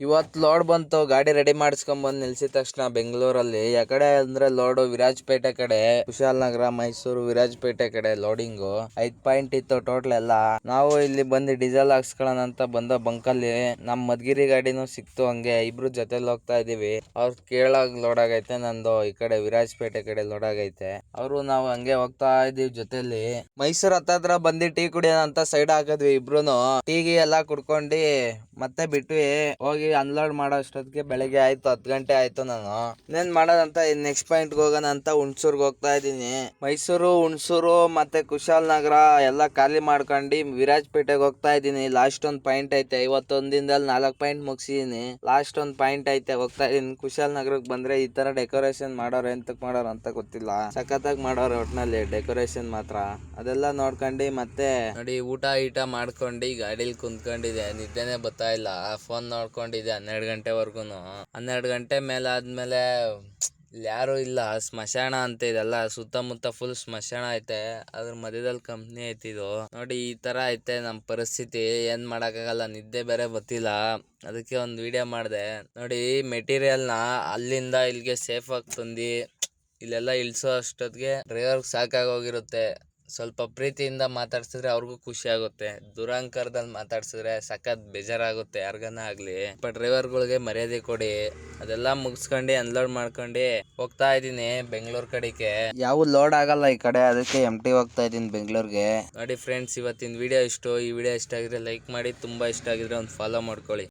ಇವತ್ತು ಲೋಡ್ ಬಂತು. ಗಾಡಿ ರೆಡಿ ಮಾಡಿಸ್ಕೊಂಡ್ ಬಂದು ನಿಲ್ಸಿದ ತಕ್ಷಣ ಬೆಂಗಳೂರಲ್ಲಿ ಯಾಕಡೆ ಅಂದ್ರೆ ಲೋಡು ವಿರಾಜಪೇಟೆ ಕಡೆ, ಕುಶಾಲನಗರ, ಮೈಸೂರು, ವಿರಾಜಪೇಟೆ ಕಡೆ ಲೋಡಿಂಗು 5 ಪಾಯಿಂಟ್ ಇತ್ತು ಟೋಟಲ್ ಎಲ್ಲ. ನಾವು ಇಲ್ಲಿ ಬಂದು ಡೀಸೆಲ್ ಹಾಕ್ಸ್ಕೊಳ್ಳೋಣ ಅಂತ ಬಂದ ಬಂಕಲ್ಲಿ ನಮ್ ಮದ್ಗಿರಿ ಗಾಡಿನೂ ಸಿಕ್ತು. ಹಂಗೆ ಇಬ್ರು ಜೊತೆಲಿ ಹೋಗ್ತಾ ಇದೀವಿ. ಅವ್ರ ಕೇಳಾಗ ಲೋಡ್ ಆಗೈತೆ, ನಂದು ಈ ಕಡೆ ವಿರಾಜಪೇಟೆ ಕಡೆ ಲೋಡ್ ಆಗೈತೆ. ಅವರು ನಾವು ಹಂಗೆ ಹೋಗ್ತಾ ಇದೀವಿ ಜೊತೆಲಿ. ಮೈಸೂರ್ ಹತ್ತತ್ರ ಬಂದು ಟೀ ಕುಡಿಯೋಣ ಅಂತ ಸೈಡ್ ಹಾಕಿದ್ವಿ ಇಬ್ರುನು. ಟೀಗಿ ಎಲ್ಲ ಕುಡ್ಕೊಂಡಿ ಮತ್ತೆ ಬಿಟ್ವಿ. ಹೋಗಿ ಅನ್ಲೋಡ್ ಮಾಡೋ ಅಷ್ಟೊತ್ತಿಗೆ ಬೆಳಿಗ್ಗೆ ಆಯ್ತು, 10 ಗಂಟೆ ಆಯ್ತು. ನಾನು ಇನ್ನೇನ್ ಮಾಡೋದಂತ ನೆಕ್ಸ್ಟ್ ಪಾಯಿಂಟ್ ಹೋಗೋಣ ಅಂತ ಹುಣಸೂರ್ಗೆ ಹೋಗ್ತಾ ಇದೀನಿ. ಮೈಸೂರು, ಹುಣಸೂರು ಮತ್ತೆ ಕುಶಾಲನಗರ ಎಲ್ಲ ಖಾಲಿ ಮಾಡ್ಕೊಂಡು ವಿರಾಜಪೇಟೆಗೆ ಹೋಗ್ತಾ ಇದೀನಿ. ಲಾಸ್ಟ್ ಒಂದ್ ಪಾಯಿಂಟ್ ಐತೆ. ಇವತ್ತೊಂದ್ ದಿನದಲ್ಲಿ 4 ಪಾಯಿಂಟ್ ಮುಗಿಸಿದೀನಿ. ಲಾಸ್ಟ್ ಒಂದ್ ಪಾಯಿಂಟ್ ಐತೆ, ಹೋಗ್ತಾ ಇದೀನಿ. ಕುಶಾಲನಗರಕ್ಕೆ ಬಂದ್ರೆ ಈ ತರ ಡೆಕೋರೇಷನ್ ಮಾಡೋರು ಎಂತಕ್ ಮಾಡೋರು ಅಂತ ಗೊತ್ತಿಲ್ಲ. ಸಖತ್ತಾಗಿ ಮಾಡೋರು ಒಟ್ನಲ್ಲಿ ಡೆಕೋರೇಷನ್ ಮಾತ್ರ. ಅದೆಲ್ಲ ನೋಡ್ಕೊಂಡು ಮತ್ತೆ ನೋಡಿ ಊಟ ಮಾಡ್ಕೊಂಡು ಗಾಡಿಲಿ ಕುಂತ್ಕೊಂಡಿದೆ. ನಿದ್ದೆನೆ ಬರ್ತಾ ಇಲ್ಲ. ಫೋನ್ ನೋಡ್ಕೊಂಡಿದ್ದೆ 12 ಗಂಟೆವರೆಗೂ. 12 ಗಂಟೆ ಮೇಲೆ ಆದ್ಮೇಲೆ ಯಾರು ಇಲ್ಲ. ಸ್ಮಶಾನ ಅಂತ ಇದೆಲ್ಲ ಸುತ್ತಮುತ್ತ ಫುಲ್ ಸ್ಮಶಾನ ಐತೆ. ಅದ್ರ ಮಧ್ಯದಲ್ಲಿ ಕಂಪ್ನಿ ಐತಿ ಇದು. ನೋಡಿ ಈ ತರ ಐತೆ ನಮ್ ಪರಿಸ್ಥಿತಿ. ಏನ್ ಮಾಡಕ್ಕಾಗಲ್ಲ, ನಿದ್ದೆ ಬೇರೆ ಗೊತ್ತಿಲ್ಲ. ಅದಕ್ಕೆ ಒಂದು ವಿಡಿಯೋ ಮಾಡಿದೆ. ನೋಡಿ ಮೆಟೀರಿಯಲ್ನ ಅಲ್ಲಿಂದ ಇಲ್ಲಿಗೆ ಸೇಫ್ ಆಗಿ ತಂದು ಇಲ್ಲೆಲ್ಲ ಇಳಿಸೋ ಅಷ್ಟೊತ್ತಿಗೆ ಡ್ರೈವರ್ಗೆ ಸಾಕಾಗೋಗಿರುತ್ತೆ. ಸ್ವಲ್ಪ ಪ್ರೀತಿಯಿಂದ ಮಾತಾಡ್ಸಿದ್ರೆ ಅವ್ರಿಗೂ ಖುಷಿ ಆಗುತ್ತೆ. ದುರಂಕಾರದಲ್ಲಿ ಮಾತಾಡ್ಸಿದ್ರೆ ಸಖತ್ ಬೇಜಾರಾಗುತ್ತೆ ಯಾರಿಗನ ಆಗ್ಲಿ. ಡ್ರೈವರ್ಗಳಿಗೆ ಮರ್ಯಾದೆ ಕೊಡಿ. ಅದೆಲ್ಲ ಮುಗಿಸ್ಕೊಂಡು ಅನ್ಲೋಡ್ ಮಾಡ್ಕೊಂಡು ಹೋಗ್ತಾ ಇದೀನಿ ಬೆಂಗಳೂರು ಕಡೆಗೆ. ಯಾವ ಲೋಡ್ ಆಗಲ್ಲ ಈ ಕಡೆ, ಅದಕ್ಕೆ ಎಂಟಿ ಹೋಗ್ತಾ ಇದೀನಿ ಬೆಂಗಳೂರಿಗೆ. ನೋಡಿ ಫ್ರೆಂಡ್ಸ್, ಇವತ್ತಿನ ವಿಡಿಯೋ ಇಷ್ಟು. ಈ ವಿಡಿಯೋ ಇಷ್ಟ ಆಗಿದ್ರೆ ಲೈಕ್ ಮಾಡಿ, ತುಂಬಾ ಇಷ್ಟ ಆಗಿದ್ರೆ ಒಂದು ಫಾಲೋ ಮಾಡ್ಕೊಳ್ಳಿ.